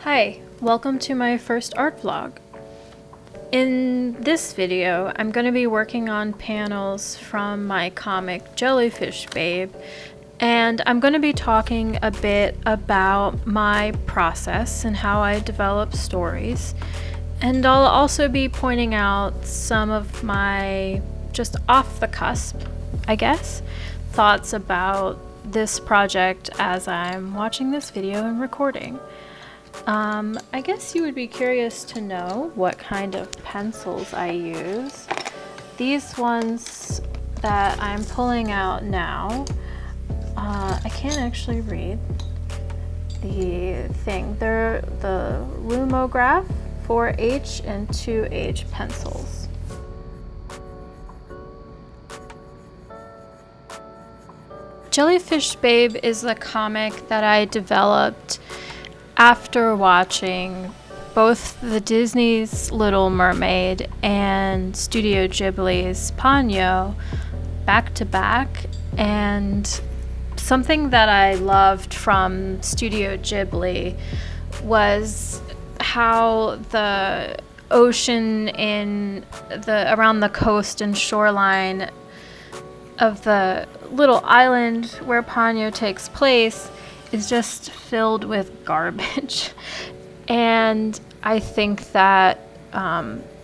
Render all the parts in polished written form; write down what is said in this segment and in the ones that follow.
Hi, welcome to my first art vlog. In this video, I'm going to be working on panels from my comic Jellyfish Babe, and I'm going to be talking a bit about my process and how I develop stories. And I'll also be pointing out some of my just off the cusp, I guess, thoughts about this project as I'm watching this video and recording. I guess you would be curious to know what kind of pencils I use. These ones that I'm pulling out now, I can't actually read the thing. They're the Lumograph 4H and 2H pencils. Jellyfish Babe is a comic that I developed after watching both the Disney's Little Mermaid and Studio Ghibli's Ponyo back to back, and something that I loved from Studio Ghibli was how the ocean around the coast and shoreline of the little island where Ponyo takes place is just filled with garbage. And I think that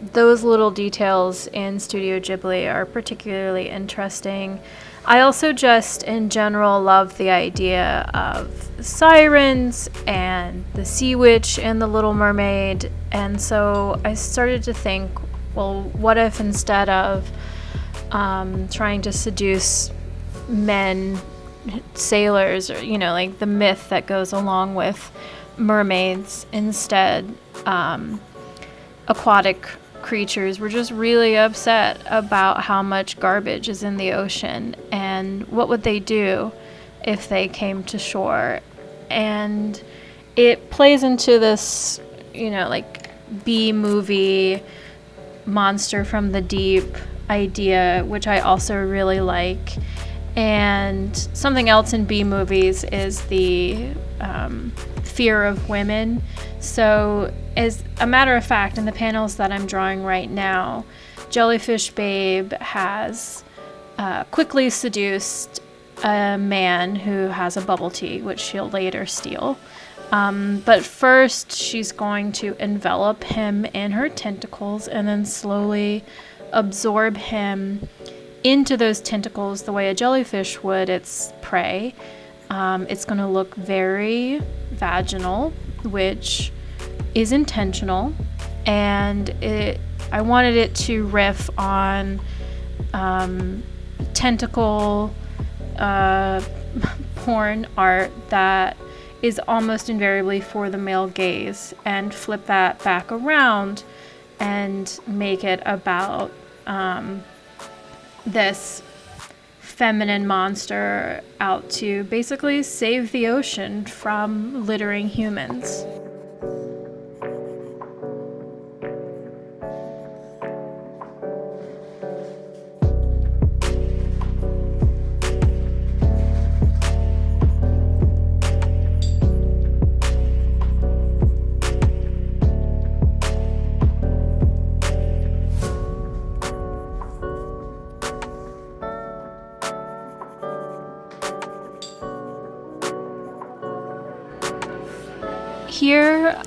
those little details in Studio Ghibli are particularly interesting. I also just in general love the idea of sirens and the sea witch in The Little Mermaid, and so I started to think, well, what if instead of trying to seduce men, sailors, or like the myth that goes along with mermaids, instead aquatic creatures were just really upset about how much garbage is in the ocean, and what would they do if they came to shore. And it plays into this B-movie monster from the deep idea, which I also really like. And something else in B movies is the fear of women. So as a matter of fact, in the panels that I'm drawing right now, Jellyfish Babe has quickly seduced a man who has a bubble tea, which she'll later steal. But first she's going to envelop him in her tentacles and then slowly absorb him into those tentacles the way a jellyfish would its prey. It's going to look very vaginal, which is intentional, and I wanted it to riff on tentacle porn art that is almost invariably for the male gaze, and flip that back around and make it about this feminine monster out to basically save the ocean from littering humans. Here,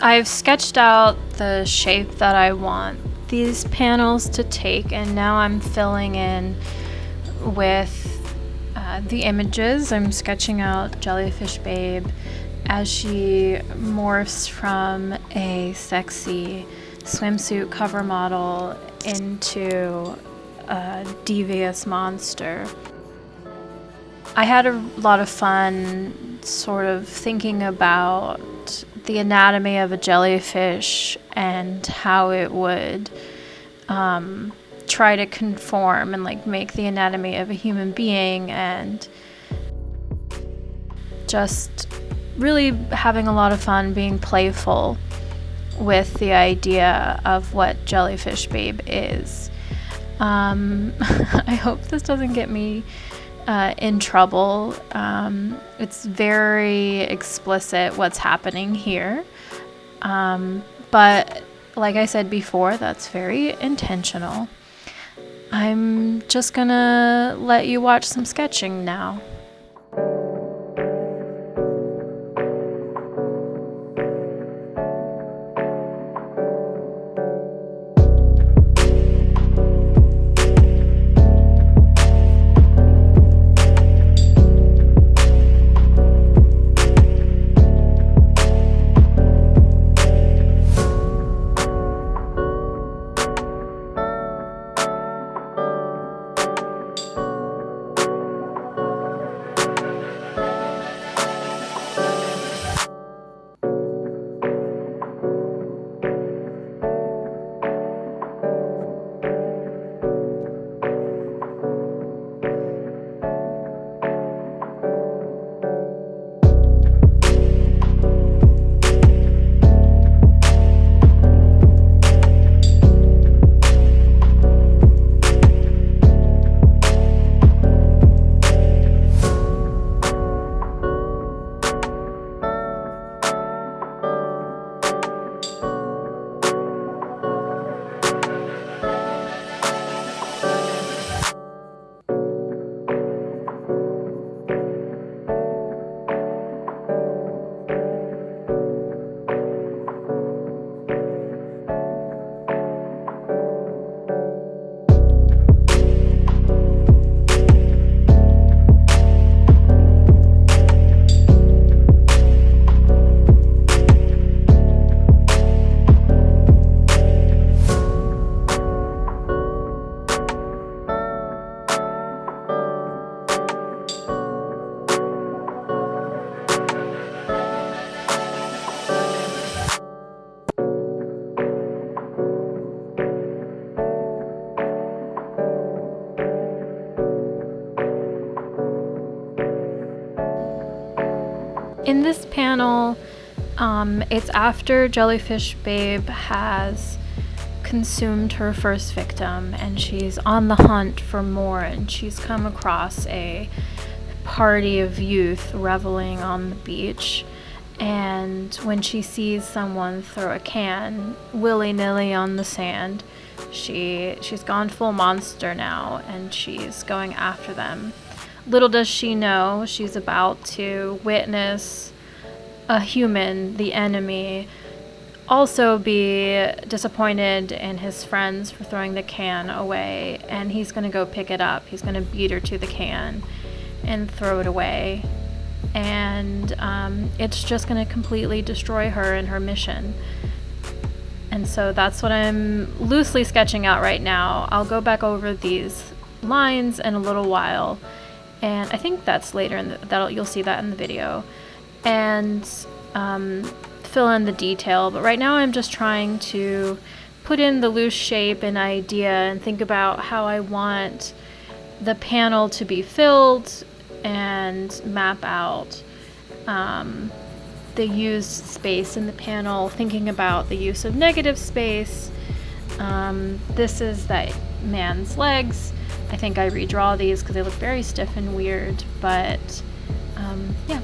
I've sketched out the shape that I want these panels to take, and now I'm filling in with the images. I'm sketching out Jellyfish Babe as she morphs from a sexy swimsuit cover model into a devious monster. I had a lot of fun sort of thinking about the anatomy of a jellyfish and how it would try to conform and make the anatomy of a human being, and just really having a lot of fun being playful with the idea of what Jellyfish Babe is. I hope this doesn't get me in trouble. It's very explicit what's happening here. But like I said before, that's very intentional. I'm just gonna let you watch some sketching now. In this panel, it's after Jellyfish Babe has consumed her first victim and she's on the hunt for more, and she's come across a party of youth reveling on the beach. And when she sees someone throw a can willy-nilly on the sand, she's gone full monster now and she's going after them. Little does she know she's about to witness a human, the enemy, also be disappointed in his friends for throwing the can away, and he's going to go pick it up. He's going to beat her to the can and throw it away. And it's just going to completely destroy her and her mission. And so that's what I'm loosely sketching out right now. I'll go back over these lines in a little while. And I think that's later you'll see that in the video, and fill in the detail. But right now I'm just trying to put in the loose shape and idea and think about how I want the panel to be filled and map out the used space in the panel, thinking about the use of negative space. This is that man's legs. I think I redraw these because they look very stiff and weird, but yeah.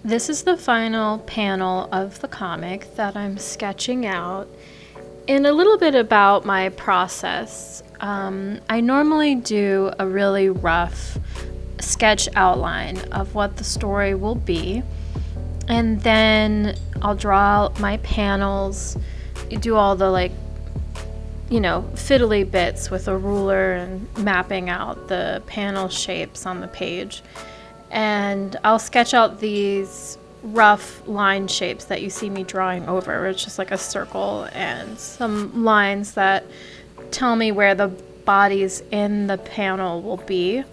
This is the final panel of the comic that I'm sketching out, and a little bit about my process. I normally do a really rough sketch outline of what the story will be, and then I'll draw out my panels, do all the fiddly bits with a ruler and mapping out the panel shapes on the page. And I'll sketch out these rough line shapes that you see me drawing over. It's just like a circle and some lines that tell me where the bodies in the panel will be.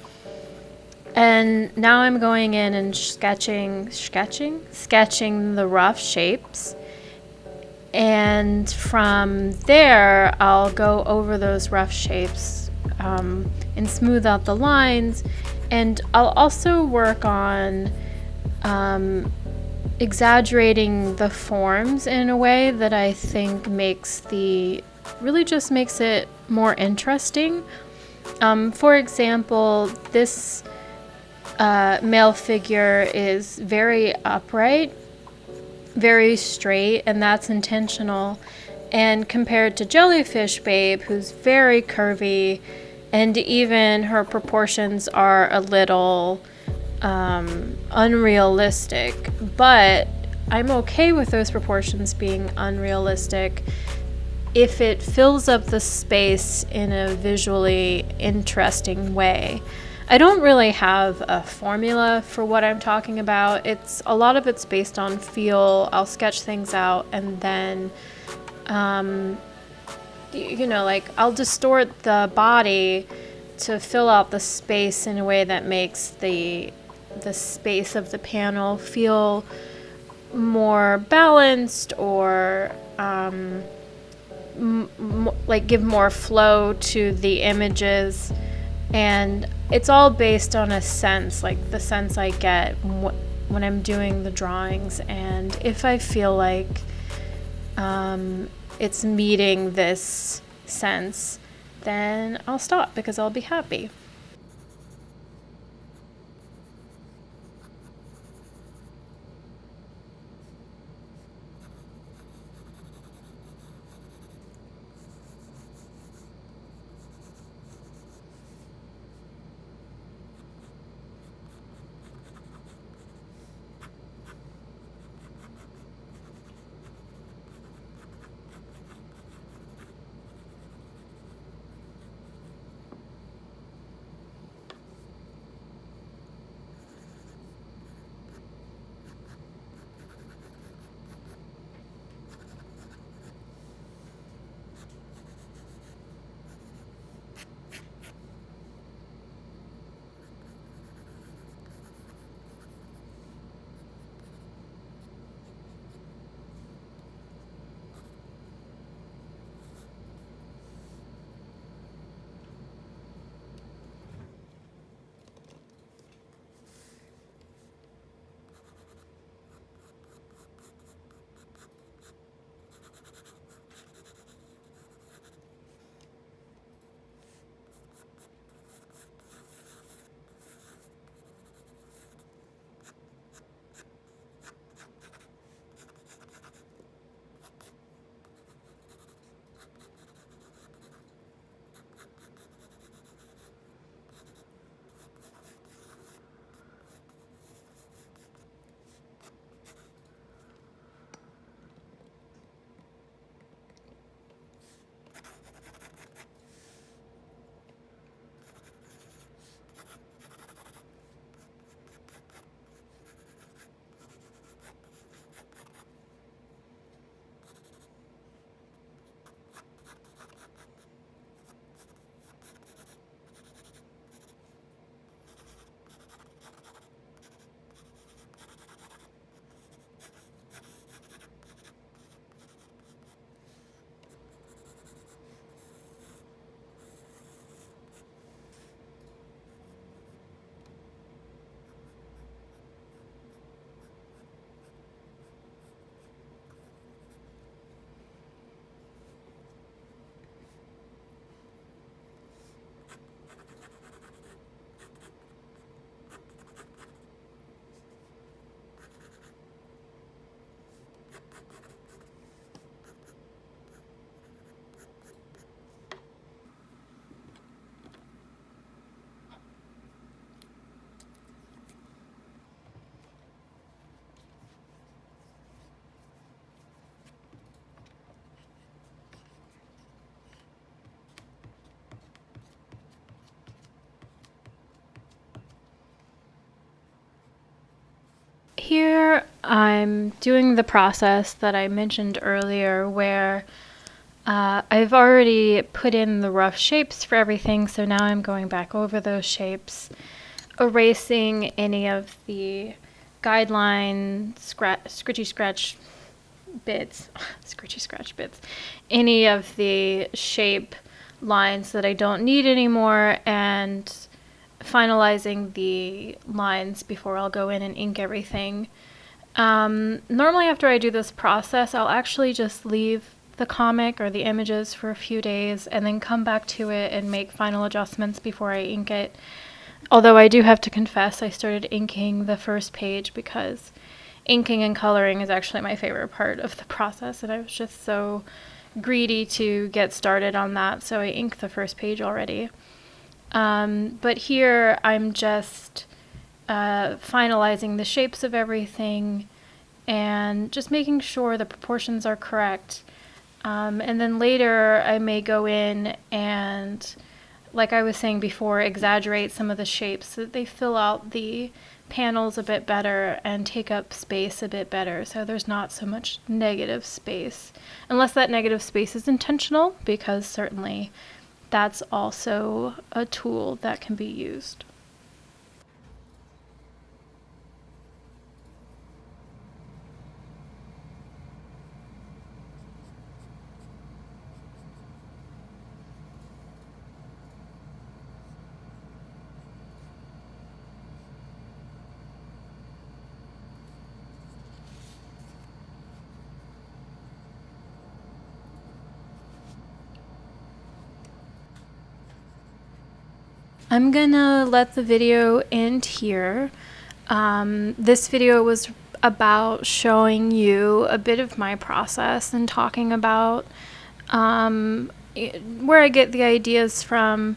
And now I'm going in and sketching the rough shapes. And from there, I'll go over those rough shapes and smooth out the lines. And I'll also work on exaggerating the forms in a way that I think really just makes it more interesting. For example, this male figure is very upright, very straight, and that's intentional. And compared to Jellyfish Babe, who's very curvy, and even her proportions are a little unrealistic. But I'm okay with those proportions being unrealistic if it fills up the space in a visually interesting way. I don't really have a formula for what I'm talking about. A lot of it's based on feel. I'll sketch things out and then, I'll distort the body to fill out the space in a way that makes the space of the panel feel more balanced or give more flow to the images. And it's all based on a sense, like the sense I get when I'm doing the drawings. And if I feel like it's meeting this sense, then I'll stop because I'll be happy. here I'm doing the process that I mentioned earlier where I've already put in the rough shapes for everything, so now I'm going back over those shapes, erasing any of the guideline scratchy scratch bits, any of the shape lines that I don't need anymore, and finalizing the lines before I'll go in and ink everything. Normally after I do this process, I'll actually just leave the comic or the images for a few days and then come back to it and make final adjustments before I ink it. Although I do have to confess, I started inking the first page because inking and coloring is actually my favorite part of the process, and I was just so greedy to get started on that, so I inked the first page already. But here I'm just finalizing the shapes of everything and just making sure the proportions are correct. And then later I may go in and, like I was saying before, exaggerate some of the shapes so that they fill out the panels a bit better and take up space a bit better, so there's not so much negative space. Unless that negative space is intentional, because certainly that's also a tool that can be used. I'm gonna let the video end here. This video was about showing you a bit of my process and talking about where I get the ideas from.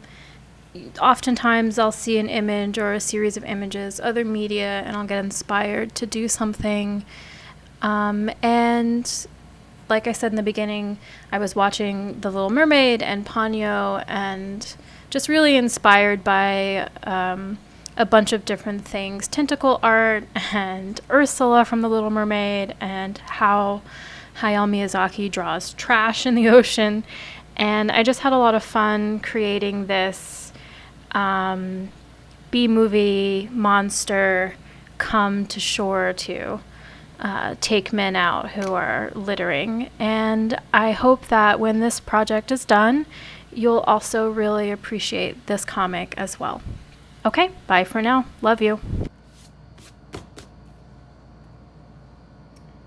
Oftentimes I'll see an image or a series of images, other media, and I'll get inspired to do something. And like I said in the beginning, I was watching The Little Mermaid and Ponyo and just really inspired by a bunch of different things. Tentacle art and Ursula from The Little Mermaid and how Hayao Miyazaki draws trash in the ocean. And I just had a lot of fun creating this B-movie monster come to shore to take men out who are littering. And I hope that when this project is done, you'll also really appreciate this comic as well. Okay, bye for now. Love you.